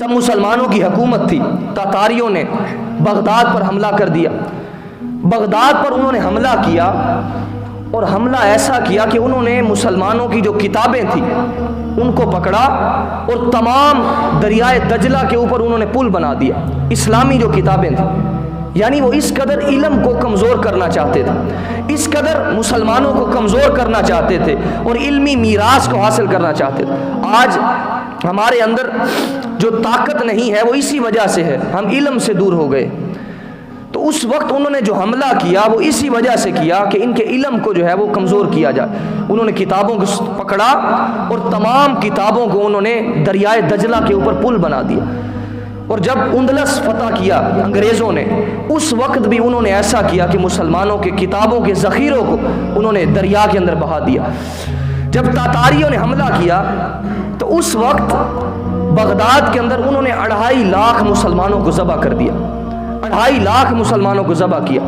تب مسلمانوں کی حکومت تھی، تاتاریوں نے بغداد پر حملہ کر دیا۔ بغداد پر انہوں نے حملہ کیا اور حملہ ایسا کیا کہ انہوں نے مسلمانوں کی جو کتابیں تھیں ان کو پکڑا اور تمام دریائے دجلہ کے اوپر انہوں نے پل بنا دیا۔ اسلامی جو کتابیں تھیں، یعنی وہ اس قدر علم کو کمزور کرنا چاہتے تھے، اس قدر مسلمانوں کو کمزور کرنا چاہتے تھے اور علمی میراث کو حاصل کرنا چاہتے تھے۔ آج ہمارے اندر جو طاقت نہیں ہے وہ اسی وجہ سے ہے، ہم علم سے دور ہو گئے۔ تو اس وقت انہوں نے جو حملہ کیا وہ اسی وجہ سے کیا کہ ان کے علم کو جو ہے وہ کمزور کیا جائے۔ انہوں نے کتابوں کو پکڑا اور تمام کتابوں کو انہوں نے دریائے دجلہ کے اوپر پل بنا دیا۔ اور جب اندلس فتح کیا انگریزوں نے، اس وقت بھی انہوں نے ایسا کیا کہ مسلمانوں کے کتابوں کے ذخیروں کو انہوں نے دریا کے اندر بہا دیا۔ جب تاتاریوں نے حملہ کیا تو اس وقت بغداد کے اندر انہوں نے 2.5 لاکھ مسلمانوں کو ذبح کر دیا، 2.5 لاکھ مسلمانوں کو ذبح کیا۔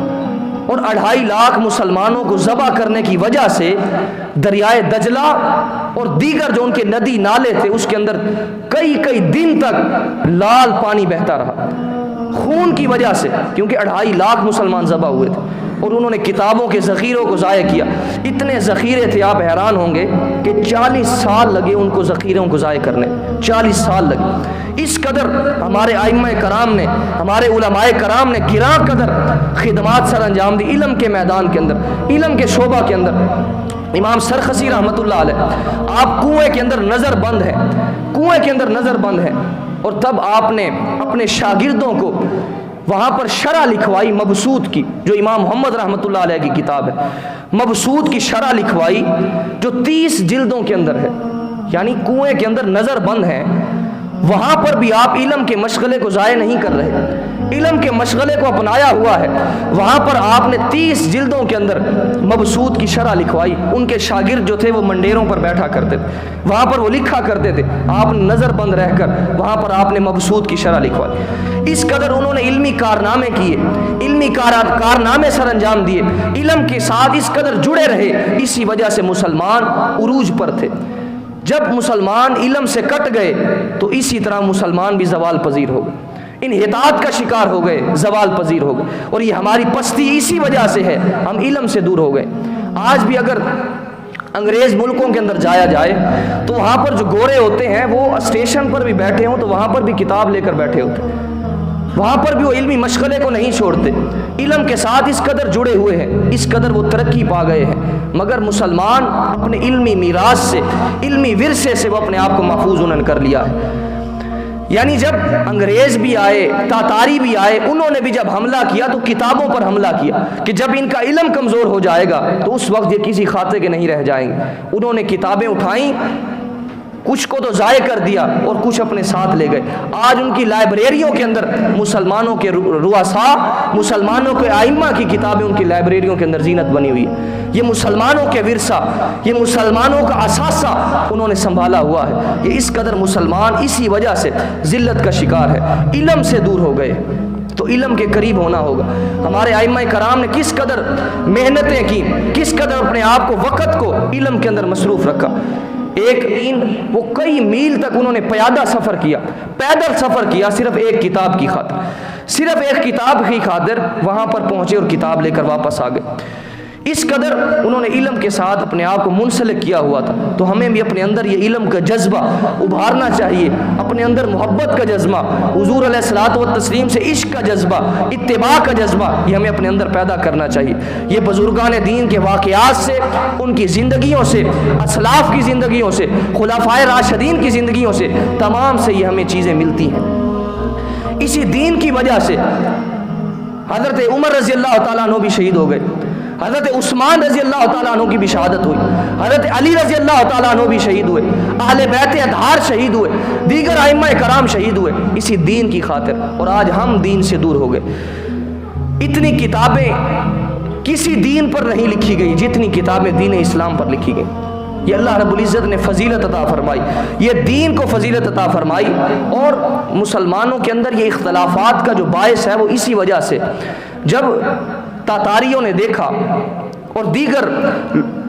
اور 2.5 لاکھ مسلمانوں کو ذبح کرنے کی وجہ سے دریائے دجلہ اور دیگر جو ان کے ندی نالے تھے اس کے اندر کئی دن تک لال پانی بہتا رہا، خون کی وجہ سے، کیونکہ 2.5 لاکھ مسلمان ذبح ہوئے تھے اور انہوں نے کتابوں کے ذخیروں کو ضائع کیا۔ اتنے ذخیرے تھے، آپ حیران ہوں گے کہ 40 سال لگے ان کو ذخیروں کو ضائع کرنے، 40 سال لگے۔ اس قدر ہمارے ائمہ کرام نے، ہمارے علماء کرام نے گراں قدر خدمات سر انجام دی علم کے میدان کے اندر، علم کے شعبہ کے اندر۔ امام سرخسی رحمۃ اللہ علیہ، آپ کنویں کے اندر نظر بند ہیں، کنویں کے اندر نظر بند ہیں، اور تب آپ نے اپنے شاگردوں کو وہاں پر شرح لکھوائی مبسوط کی، جو امام محمد رحمۃ اللہ علیہ کی کتاب ہے، مبسوط کی شرح لکھوائی جو 30 جلدوں کے اندر ہے، یعنی کنویں کے اندر نظر بند ہیں، وہاں پر بھی آپ علم کے مشغلے کو ضائع نہیں کر رہے، علم کے مشغلے کو اپنایا ہوا ہے۔ وہاں پر آپ نے 30 جلدوں کے اندر مبسوط کی شرح لکھوائی۔ ان کے شاگرد جو تھے وہ منڈیروں پر بیٹھا کرتے تھے، وہاں پر وہ لکھا کرتے تھے، آپ نظر بند رہ کر وہاں پر آپ نے مبسوط کی شرح لکھوائی۔ اس قدر انہوں نے علمی کارنامے کیے، علمی کارنامے سر انجام دیے، علم کے ساتھ اس قدر جڑے رہے، اسی وجہ سے مسلمان عروج پر تھے۔ جب مسلمان علم سے کٹ گئے تو اسی طرح مسلمان بھی زوال پذیر ہو گئے، انحطاط کا شکار ہو گئے، زوال پذیر ہو گئے، اور یہ ہماری پستی اسی وجہ سے ہے، ہم علم سے دور ہو گئے۔ آج بھی اگر انگریز ملکوں کے اندر جایا جائے تو وہاں پر جو گورے ہوتے ہیں وہ اسٹیشن پر بھی بیٹھے ہوں تو وہاں پر بھی کتاب لے کر بیٹھے ہوتے ہیں، وہاں پر بھی وہ علمی مشغلے کو نہیں چھوڑتے، علم کے ساتھ اس قدر جڑے ہوئے ہیں، اس قدر وہ ترقی پا گئے ہیں۔ مگر مسلمان اپنے علمی میراث سے، علمی ورثے سے وہ اپنے آپ کو محفوظ انہوں نے کر لیا ہے۔ یعنی جب انگریز بھی آئے، تاتاری بھی آئے، انہوں نے بھی جب حملہ کیا تو کتابوں پر حملہ کیا کہ جب ان کا علم کمزور ہو جائے گا تو اس وقت یہ کسی خاطر کے نہیں رہ جائیں گے۔ انہوں نے کتابیں اٹھائیں، کچھ کو تو ضائع کر دیا اور کچھ اپنے ساتھ لے گئے۔ آج ان کی لائبریریوں کے اندر مسلمانوں کے رؤساء، مسلمانوں کے ائمہ کی کتابیں ان کی لائبریریوں کے اندر زینت بنی ہوئی ہے۔ یہ مسلمانوں کے ورثہ، یہ مسلمانوں کا اثاثہ انہوں نے سنبھالا ہوا ہے۔ یہ اس قدر مسلمان اسی وجہ سے ذلت کا شکار ہے، علم سے دور ہو گئے، تو علم کے قریب ہونا ہوگا۔ ہمارے ائمہ کرام نے کس قدر محنتیں کی، کس قدر اپنے آپ کو، وقت کو علم کے اندر مصروف رکھا۔ ایک دن وہ کئی میل تک انہوں نے پیادہ سفر کیا، پیدل سفر کیا، صرف ایک کتاب کی خاطر، صرف ایک کتاب کی خاطر وہاں پر پہنچے اور کتاب لے کر واپس آ گئے۔ اس قدر انہوں نے علم کے ساتھ اپنے آپ کو منسلک کیا ہوا تھا۔ تو ہمیں بھی اپنے اندر یہ علم کا جذبہ ابھارنا چاہیے، اپنے اندر محبت کا جذبہ، حضور علیہ الصلوۃ والتسلیم سے عشق کا جذبہ، اتباع کا جذبہ، یہ ہمیں اپنے اندر پیدا کرنا چاہیے۔ یہ بزرگان دین کے واقعات سے، ان کی زندگیوں سے، اسلاف کی زندگیوں سے، خلفائے راشدین کی زندگیوں سے، تمام سے یہ ہمیں چیزیں ملتی ہیں۔ اسی دین کی وجہ سے حضرت عمر رضی اللہ تعالیٰ عنہ بھی شہید ہو گئے، حضرت عثمان رضی اللہ تعالیٰ عنہ کی بھی شہادت ہوئی، حضرت علی رضی اللہ تعالیٰ عنہ بھی شہید ہوئے، اہل بیت اطہار شہید ہوئے، دیگر ائمہ کرام شہید ہوئے اسی دین کی خاطر، اور آج ہم دین سے دور ہو گئے۔ اتنی کتابیں کسی دین پر نہیں لکھی گئی جتنی کتابیں دین اسلام پر لکھی گئی۔ یہ اللہ رب العزت نے فضیلت عطا فرمائی، یہ دین کو فضیلت عطا فرمائی، اور مسلمانوں کے اندر یہ اختلافات کا جو باعث ہے وہ اسی وجہ سے، جب تاتاریوں نے دیکھا اور دیگر